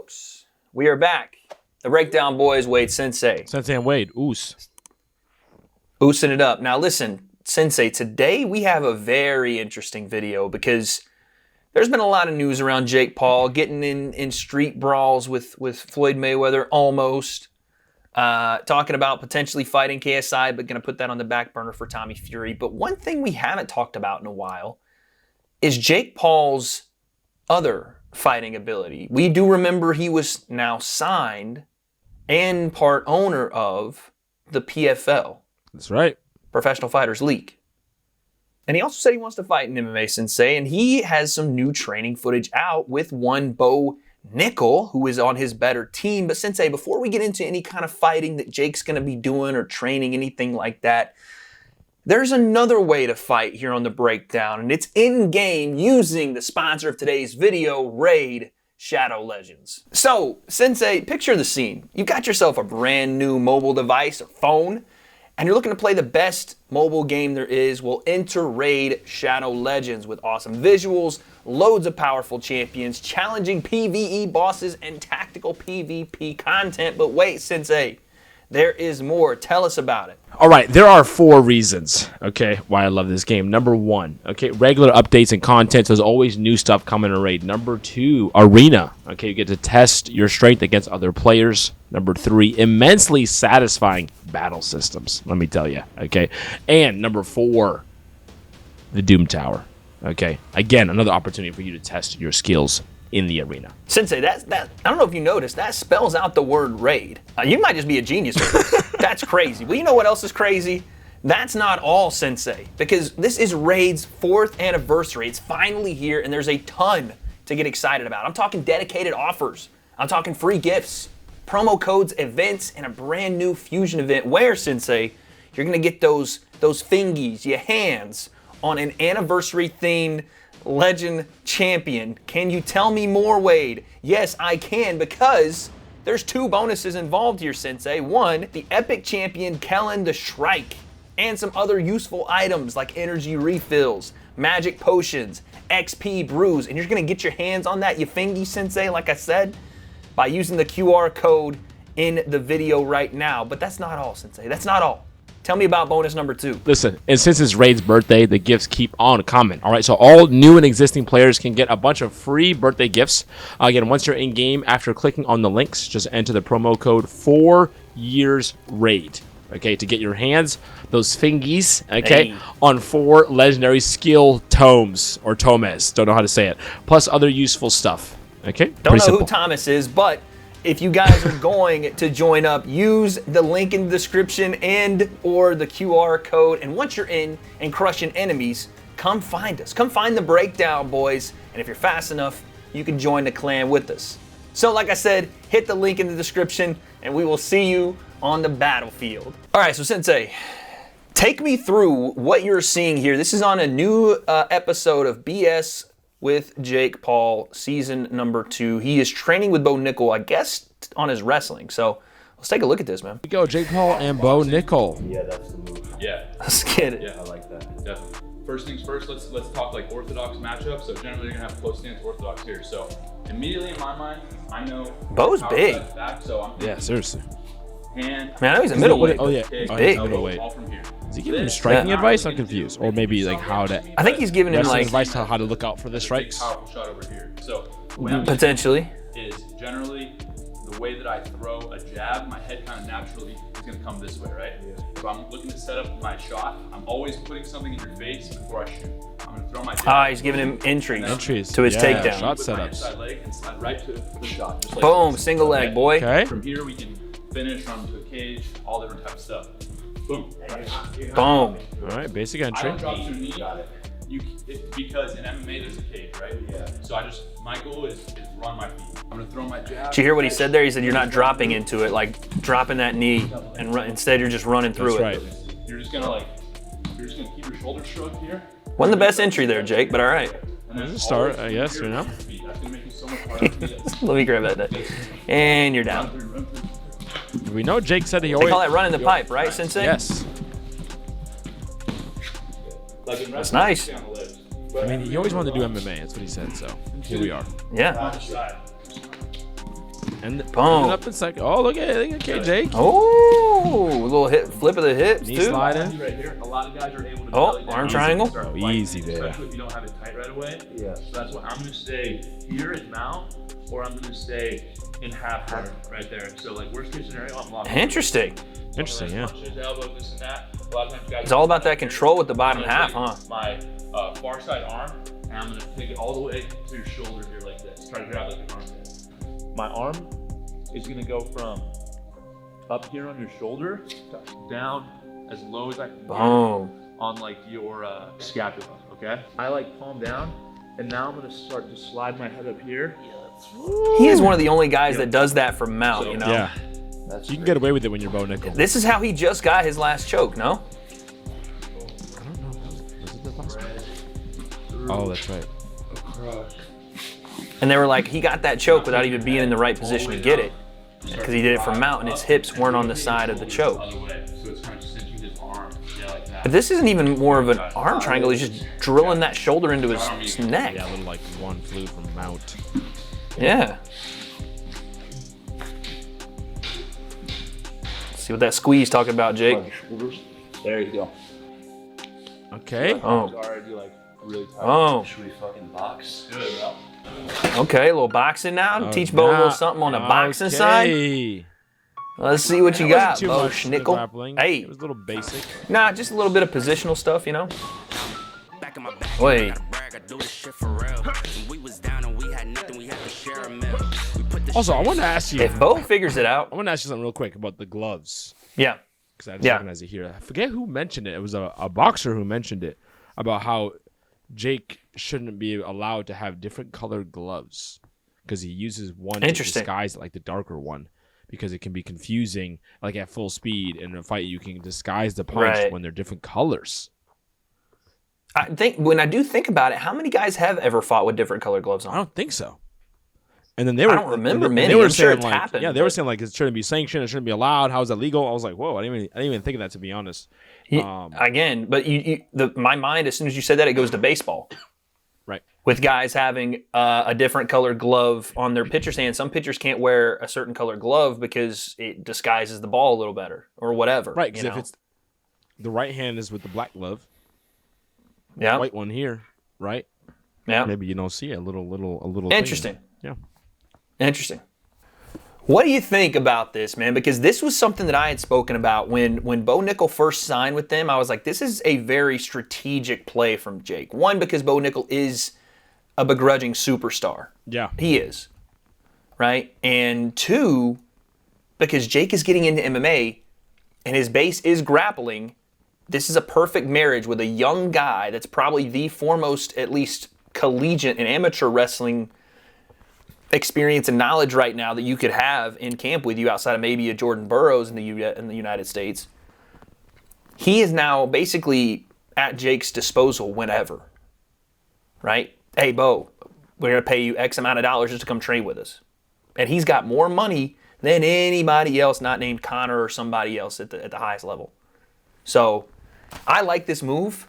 folks, we are back. The Breakdown Boys, Wade Sensei. Sensei and Wade, oos. Oosing it up. Now listen, Sensei, today we have a very interesting video because there's been a lot of news around Jake Paul getting in street brawls with Floyd Mayweather almost. Talking about potentially fighting KSI, but going to put that on the back burner for Tommy Fury. But one thing we haven't talked about in a while is Jake Paul's other fighting ability. We do remember he was now signed and part owner of the PFL. That's right. Professional Fighters League. And he also said he wants to fight in MMA, Sensei, and he has some new training footage out with one Bo Nickel, who is on his better team. But Sensei, before we get into any kind of fighting that Jake's going to be doing or training, anything like that, there's another way to fight here on the Breakdown, and it's in-game using the sponsor of today's video, Raid Shadow Legends. So, Sensei, picture the scene. You've got yourself a brand new mobile device or phone, and you're looking to play the best mobile game there is. Well, enter Raid Shadow Legends with awesome visuals, loads of powerful champions, challenging PvE bosses, and tactical PvP content. But wait, Sensei, there is more. Tell us about it. All right, there are 4 reasons, okay, why I love this game. Number 1, okay, regular updates and content. So there's always new stuff coming to Raid. Number 2, arena. Okay, you get to test your strength against other players. Number 3, immensely satisfying battle systems, let me tell you, okay. And number 4, the Doom Tower, okay. Again, another opportunity for you to test your skills in the arena. Sensei, that I don't know if you noticed, that spells out the word raid. You might just be a genius with this. That's crazy. Well, you know what else is crazy? That's not all, Sensei, because this is Raid's 4th anniversary. It's finally here, and there's a ton to get excited about. I'm talking dedicated offers. I'm talking free gifts, promo codes, events, and a brand new fusion event where, Sensei, you're gonna get those fingies, your hands, on an anniversary-themed Legend champion. Can you tell me more, Wade? Yes, I can, because there's 2 bonuses involved here, Sensei. 1, the epic champion Kellen the Shrike, and some other useful items like energy refills, magic potions, XP brews, and you're gonna get your hands on that Yafingi, Sensei, like I said, by using the QR code in the video right now. But that's not all, Sensei. That's not all. Tell me about bonus number 2. Listen, and since it's Raid's birthday, the gifts keep on coming. All right, so all new and existing players can get a bunch of free birthday gifts. Again, once you're in game, after clicking on the links, just enter the promo code 4YearsRaid. Okay, to get your hands, those fingies, okay, on 4 legendary skill tomes or tomes. Don't know how to say it. Plus other useful stuff. Okay, don't know who Thomas is, but if you guys are going to join up, use the link in the description and or the QR code. And once you're in and crushing enemies, come find us. Come find the Breakdown Boys. And if you're fast enough, you can join the clan with us. So like I said, hit the link in the description and we will see you on the battlefield. All right, so Sensei, take me through what you're seeing here. This is on a new episode of BS with Jake Paul, season number 2. He is training with Bo Nickel, I guess, on his wrestling. So let's take a look at this, man. Here we go, Jake Paul and Bo Nickel. Yeah, that's the move. Yeah. Let's get it. Yeah, I like that. Definitely. First things first, let's talk like orthodox matchups. So generally you're gonna have close stance orthodox here. So immediately in my mind, I know Bo's big. Back, so I'm Yeah, seriously. hand. Man, I know he's a middleweight. Oh yeah, Kick, oh, big. middleweight. All from here. Is he giving him striking advice? I'm confused. Or maybe like how to I think he's giving him wrestling like advice on how to look out for the strikes. Powerful shot over here. So the way I'm potentially. is generally the way that I throw a jab, my head kind of naturally is going to come this way, right? If I'm looking to set up my shot, I'm always putting something in your face before I shoot. I'm going to throw my jab. He's giving him entries Entries to his yeah, takedown. Shot with my setups. inside leg and slide right to the shot. Just like Boom, this. single leg, boy. Okay. From here we can finish, run to a cage, all different type of stuff. Boom. Boom. All right, basic I entry. don't drop to a knee. Because in MMA there's a cage, right? Yeah. So my goal is run my feet. I'm gonna throw my jab. Did you hear what he said there? He said you're not dropping into it, like dropping that knee, and instead you're just running through That's it. right. You're just gonna keep your shoulders shrugged here. Wasn't the best entry there, Jake, but all right. And then There's a start, always I guess, here you know? on your feet. That's gonna make you so much harder for me to Let me grab that. And you're down. run through. We know Jake said he They always. call that running the pipe, right, Sensei? Yes. Like in That's wrestling, nice. stay on the legs. I mean, he always wanted to do MMA. That's what he said. So here we are. Yeah. On the side. And Boom. up in second. Oh, look at it. Okay, Jake. Oh, a little hit, flip of the hips, Knee too. sliding. Right here, a lot of guys are able to Oh, belly down arm easy triangle. and start Oh, fighting, easy there. especially if you don't have it tight right away. Yeah. So that's why I'm gonna stay here and mount, or I'm gonna stay in half guard right there. So like worst case scenario, I'm locked. Interesting. Interesting, yeah. Punches, elbow, this and that. A lot of times guys. It's all about that control with the bottom I'm gonna half, take huh? My far side arm, and I'm gonna take it all the way to your shoulder here like this. Try to grab like your armpit. My arm is gonna go from up here on your shoulder down as low as I can get Boom. on like your scapula, okay? I like palm down, and now I'm gonna start to slide my head up here. He is one of the only guys that does that from mount, you know? Yeah. You can get away with it when you're Bo Nickel. This is how he just got his last choke, no? I don't know. Was it the last one? Oh, that's right. And they were like, he got that choke without even being in the right position to get it. Because he did it from mount and his hips weren't on the side of the choke. Other way, so it's kind of just cinching his arm, yeah, like that. But this isn't even more of an arm triangle. He's just drilling that shoulder into his neck. Yeah, a little like one flew from mount. Yeah. See what that squeeze talking about, Jake. There you go. Okay. Oh, Already like really tight. oh. Should we fucking box? Good, bro. Okay, a little boxing now. Teach Bo a little something on the boxing side. Okay. Let's see what you got, Too Bo much for the Schnickel. grappling. Hey, It was a little basic. nah, just a little bit of positional stuff, you know? Wait. Also, I want to ask you. If Bo figures it out, I want to ask you something real quick about the gloves. yeah. Because I just Yeah. recognize it here. I forget who mentioned it. It was a boxer who mentioned it about how Jake shouldn't be allowed to have different colored gloves because he uses one to Interesting. disguise it, like the darker one, because it can be confusing. Like at full speed in a fight, you can disguise the punch Right. when they're different colors. I think when I do think about it, how many guys have ever fought with different colored gloves I on? don't think so. And then they were. don't remember and many. They were I'm sure saying it's like, happened, yeah, they were but- saying like it shouldn't be sanctioned. It shouldn't be allowed. How is that legal? I was like, whoa, I didn't even think of that, to be honest. Again, but my mind, as soon as you said that, it goes to baseball. Right. With guys having a different colored glove on their pitcher's hand. Some pitchers can't wear a certain colored glove because it disguises the ball a little better or whatever. Right. Because you if know? it's the right hand is with the black glove, Yeah. white one here, right? Yeah. Maybe you don't see a little thing. Interesting. Yeah. Interesting. What do you think about this, man? Because this was something that I had spoken about when Bo Nickel first signed with them. I was like, this is a very strategic play from Jake. One, because Bo Nickel is a begrudging superstar. Yeah. He is. Right? And two, because Jake is getting into MMA and his base is grappling, this is a perfect marriage with a young guy that's probably the foremost, at least collegiate and amateur wrestling experience and knowledge right now that you could have in camp with you outside of maybe a Jordan Burroughs in the United States. He is now basically at Jake's disposal whenever. Right? Hey, Bo, we're going to pay you X amount of dollars just to come train with us. And he's got more money than anybody else not named Connor or somebody else at the highest level. So I like this move.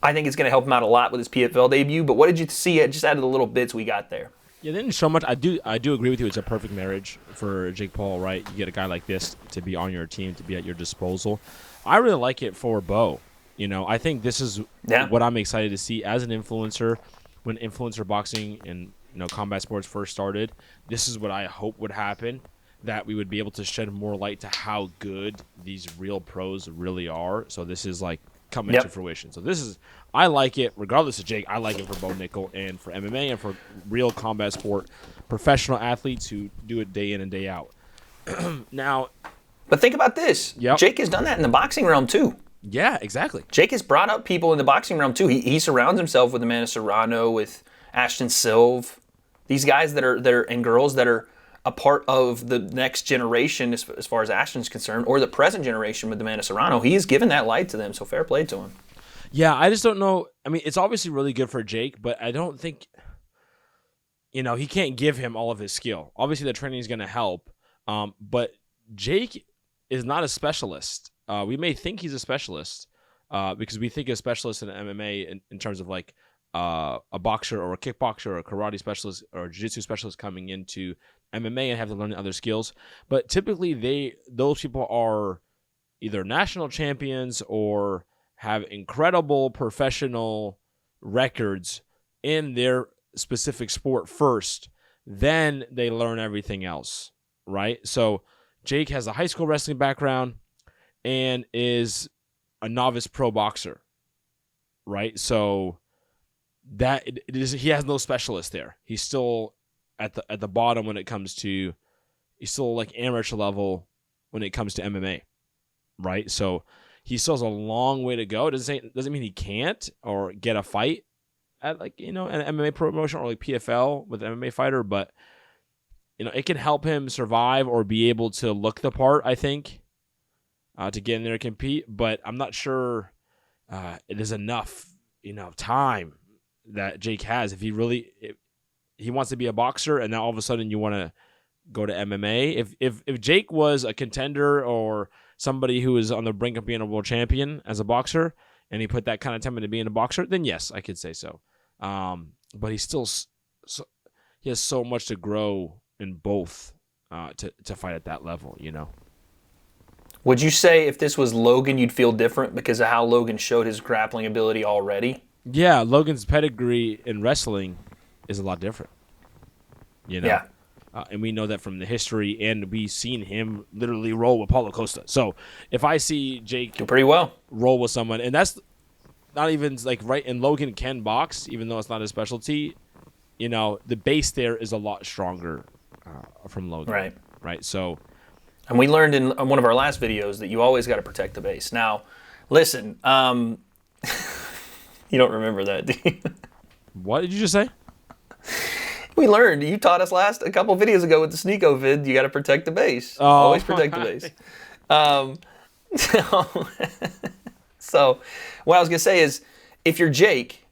I think it's going to help him out a lot with his PFL debut. But what did you see just out of the little bits we got there? Yeah, they didn't show much. I do agree with you. It's a perfect marriage for Jake Paul, right? You get a guy like this to be on your team, to be at your disposal. I really like it for Bo. You know, I think this is what I'm excited to see as an influencer. When influencer boxing and combat sports first started, this is what I hope would happen. That we would be able to shed more light to how good these real pros really are. So this is like coming to fruition. So this is, I like it, regardless of Jake. I like it for Bo Nickel and for MMA and for real combat sport professional athletes who do it day in and day out. Now, but think about this. Yep. Jake has done that in the boxing realm too. Yeah, exactly. Jake has brought up people in the boxing realm too. He surrounds himself with Amanda Serrano, with Ashton Silve, these guys that are and girls that are a part of the next generation as far as Ashton's concerned, or the present generation with Amanda Serrano. He has given that light to them, so fair play to him. Yeah, I just don't know. I mean, it's obviously really good for Jake, but I don't think, he can't give him all of his skill. Obviously, the training is going to help, but Jake is not a specialist. We may think he's a specialist because we think a specialist in MMA in terms of like a boxer or a kickboxer or a karate specialist or a jiu-jitsu specialist coming into MMA and have to learn other skills. But typically, those people are either national champions or have incredible professional records in their specific sport first. Then they learn everything else, right? So Jake has a high school wrestling background and is a novice pro boxer, right? So that he has no specialist there. He's still at the bottom when it comes to, he's still like amateur level when it comes to MMA, right? So he still has a long way to go. Doesn't mean he can't or get a fight at like, an MMA promotion or like PFL with an MMA fighter, but it can help him survive or be able to look the part, I think, to get in there and compete. But I'm not sure it is enough, time that Jake has. If he wants to be a boxer and now all of a sudden you want to go to MMA. If Jake was a contender or somebody who is on the brink of being a world champion as a boxer and he put that kind of time into being a boxer, then yes, I could say so. But he's still he has so much to grow in both to fight at that level, Would you say if this was Logan, you'd feel different because of how Logan showed his grappling ability already? Yeah, Logan's pedigree in wrestling is a lot different. Yeah. And we know that from the history, and we've seen him literally roll with Paulo Costa. So if I see Jake do pretty well roll with someone, and that's not even like right, and Logan can box, even though it's not his specialty, the base there is a lot stronger from Logan. Right. So, and we learned in one of our last videos that you always got to protect the base. Now, listen, you don't remember that, do you? What did you just say? We learned. You taught us a couple videos ago with the Sneeko vid. You got to protect the base. Always protect the base. So what I was gonna say is, if you're Jake,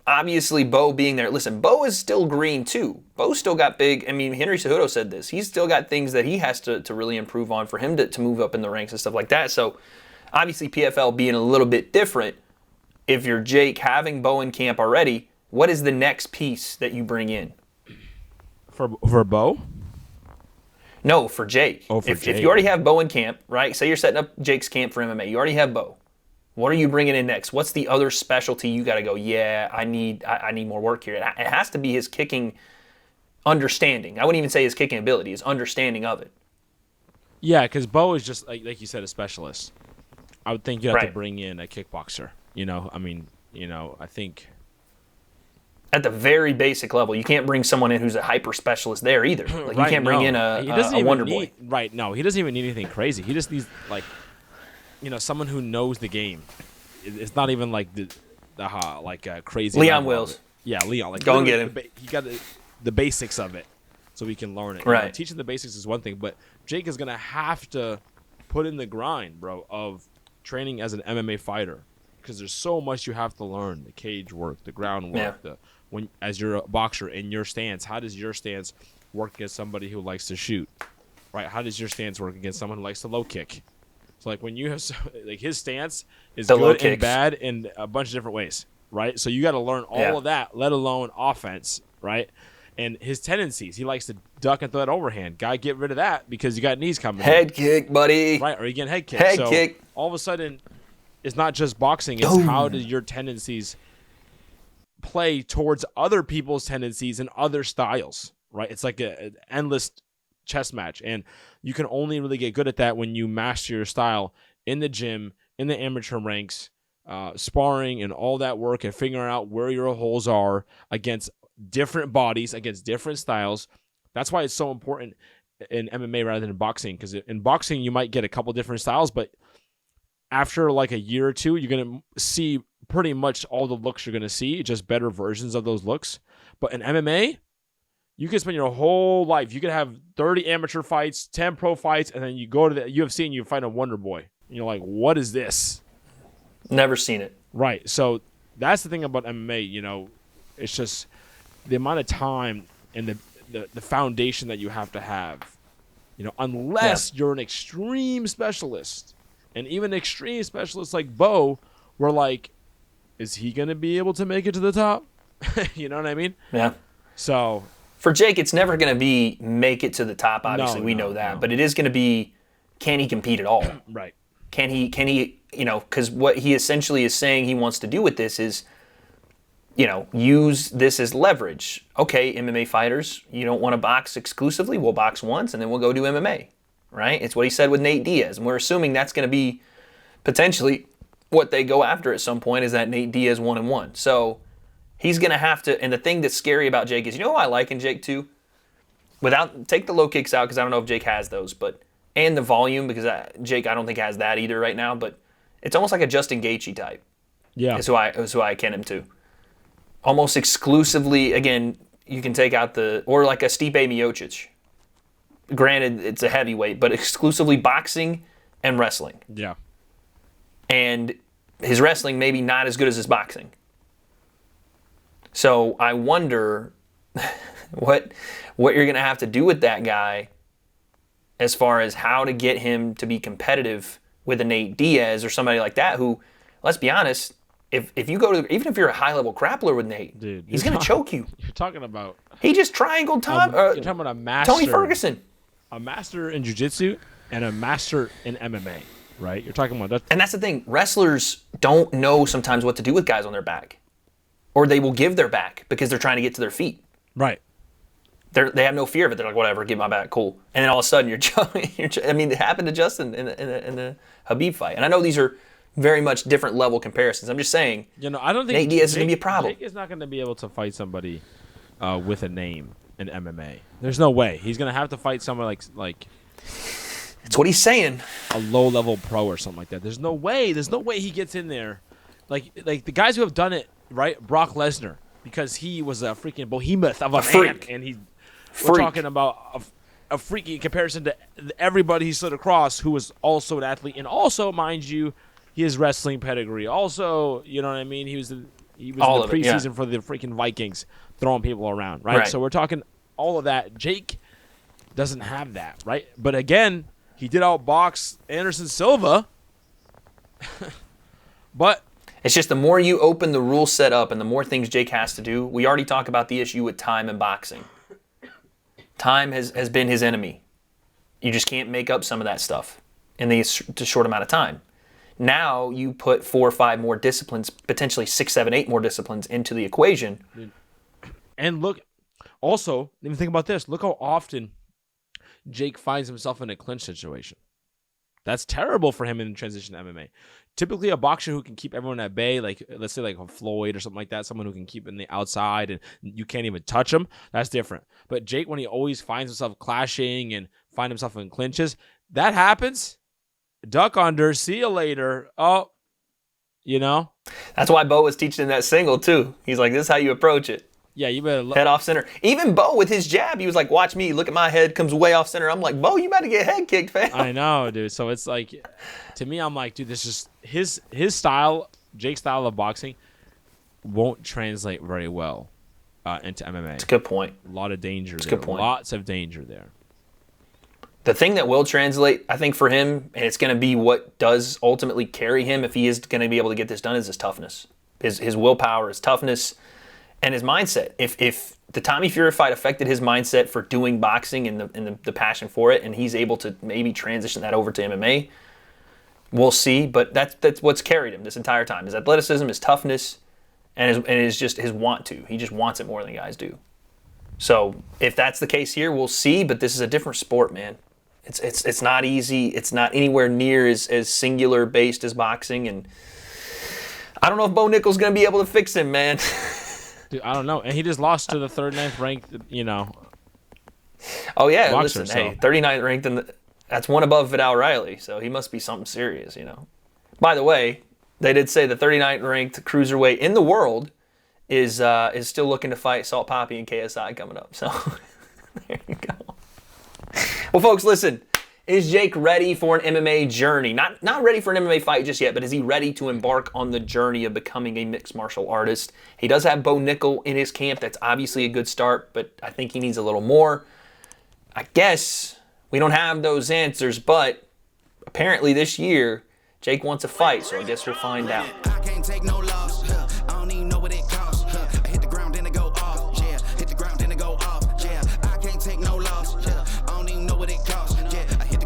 obviously Bo being there. Listen, Bo is still green too. Bo's still got big. I mean, Henry Cejudo said this. He's still got things that he has to really improve on for him to move up in the ranks and stuff like that. So obviously PFL being a little bit different. If you're Jake, having Bo in camp already, what is the next piece that you bring in? For Bo? No, for Jake. Oh, for Jake. If you already have Bo in camp, right? Say you're setting up Jake's camp for MMA. You already have Bo. What are you bringing in next? What's the other specialty you got to go, yeah, I need more work here. It has to be his kicking understanding. I wouldn't even say his kicking ability, his understanding of it. Yeah, because Bo is just, like you said, a specialist. I would think you have to bring in a kickboxer. I think... At the very basic level, you can't bring someone in who's a hyper specialist there either. Like you can't bring in a Wonder Boy. Right? No, he doesn't even need anything crazy. He just needs someone who knows the game. It's not even like the crazy. Leon Wills. Yeah, Leon. Go and get him. He got the basics of it, so we can learn it. Right. Teaching the basics is one thing, but Jake is gonna have to put in the grind, bro, of training as an MMA fighter, because there's so much you have to learn: the cage work, the groundwork, when as you're a boxer in your stance. How does your stance work against somebody who likes to shoot? Right? How does your stance work against someone who likes to low kick? So like when you have his stance is good and bad in a bunch of different ways, right? So you got to learn all of that, let alone offense, right? And his tendencies, he likes to duck and throw that overhand. Got to get rid of that because you got knees coming. Head kick, buddy. Right? Or you get head kick. Head kick. All of a sudden, it's not just boxing. It's how do your tendencies play towards other people's tendencies and other styles, right? It's like an endless chess match, and you can only really get good at that when you master your style in the gym, in the amateur ranks, sparring and all that work, and figuring out where your holes are against different bodies, against different styles. That's why it's so important in MMA rather than in boxing, because in boxing you might get a couple different styles, but after like a year or two, you're going to see pretty much all the looks you're going to see, just better versions of those looks. But in MMA, you can spend your whole life. You can have 30 amateur fights, 10 pro fights, and then you go to the UFC and you fight a Wonder Boy. And you're like, what is this? Never seen it. Right. So that's the thing about MMA, it's just the amount of time and the foundation that you have to have, unless you're an extreme specialist. And even extreme specialists like Bo were like, is he going to be able to make it to the top? You know what I mean? Yeah. So For Jake, it's never going to be make it to the top. Obviously, we know that. But it is going to be, can he compete at all? Right. Can he, because what he essentially is saying he wants to do with this is, use this as leverage. Okay, MMA fighters, you don't want to box exclusively. We'll box once, and then we'll go do MMA, right? It's what he said with Nate Diaz. And we're assuming that's going to be potentially what they go after at some point, is that Nate Diaz 1-1. So he's going to have to, and the thing that's scary about Jake is, who I like in Jake too? Take the low kicks out, because I don't know if Jake has those, and the volume, because Jake I don't think has that either right now, but it's almost like a Justin Gaethje type. Yeah. Is who I akin him to. Almost exclusively, again, you can take out or like a Stipe Miocic. Granted, it's a heavyweight, but exclusively boxing and wrestling. Yeah. And his wrestling maybe not as good as his boxing. So I wonder what you're going to have to do with that guy as far as how to get him to be competitive with a Nate Diaz or somebody like that who, let's be honest, if you go to, even if you're a high-level grappler with Nate, dude, he's going to choke you. You're talking about... He just triangled you're talking about a master... Tony Ferguson. A master in jiu-jitsu and a master in MMA, right? You're talking about that. And that's the thing. Wrestlers don't know sometimes what to do with guys on their back. Or they will give their back because they're trying to get to their feet. Right. They have no fear of it. They're like, whatever, give my back, cool. And then all of a sudden, it happened to Justin in the Habib fight. And I know these are very much different level comparisons. I'm just saying, I don't think Nate Diaz is going to be a problem. Jake is not going to be able to fight somebody with a name in MMA. There's no way. He's going to have to fight someone like that's what he's saying. A low-level pro or something like that. There's no way. There's no way he gets in there. Like the guys who have done it, right? Brock Lesnar, because he was a freaking behemoth of a man, freak. And we're talking about a freaky comparison to everybody he stood across who was also an athlete, and also, mind you, his wrestling pedigree. Also, you know what I mean? He was in the preseason for the freaking Vikings, throwing people around, right? So we're talking all of that. Jake doesn't have that, right? But again, he did outbox Anderson Silva. But it's just the more you open the rule set up and the more things Jake has to do. We already talked about the issue with time in boxing. Time has been his enemy. You just can't make up some of that stuff in the short amount of time. Now you put 4 or 5 more disciplines, potentially 6, 7, 8 more disciplines into the equation. And look, also, even think about this. Look how often Jake finds himself in a clinch situation. That's terrible for him in transition to MMA. Typically, a boxer who can keep everyone at bay, like let's say like a Floyd or something like that, someone who can keep in the outside and you can't even touch him, that's different. But Jake, when he always finds himself clashing and find himself in clinches, that happens. Duck under, see you later. Oh, That's why Bo was teaching that single too. He's like, this is how you approach it. Yeah, you better head off center. Even Bo with his jab, he was like, watch me, look at my head, comes way off center. I'm like, Bo, you about to get head kicked, fam. I know, dude. So it's like, to me, I'm like, dude, this is his style, Jake's style of boxing won't translate very well into MMA. It's a good point. A lot of danger there. Good point. Lots of danger there. The thing that will translate, I think, for him, and it's going to be what does ultimately carry him if he is going to be able to get this done, is his toughness. His willpower, his toughness, and his mindset. If the Tommy Fury fight affected his mindset for doing boxing and the passion for it, and he's able to maybe transition that over to MMA, we'll see. But that's what's carried him this entire time. His athleticism, his toughness, and his want to. He just wants it more than guys do. So if that's the case here, we'll see. But this is a different sport, man. It's not easy. It's not anywhere near as singular based as boxing, and I don't know if Bo Nickel's gonna be able to fix him, man. Dude, I don't know. And he just lost to the 39th ranked, Oh yeah, boxer, listen, hey, 39th ranked, that's one above Vidal Riley, so he must be something serious, By the way, they did say the 39th ranked cruiserweight in the world is still looking to fight Salt Papi and KSI coming up. So there you go. Well, folks, listen. Is Jake ready for an MMA journey? Not ready for an MMA fight just yet, but is he ready to embark on the journey of becoming a mixed martial artist? He does have Bo Nickel in his camp. That's obviously a good start, but I think he needs a little more. I guess we don't have those answers, but apparently this year, Jake wants a fight, so I guess we'll find out.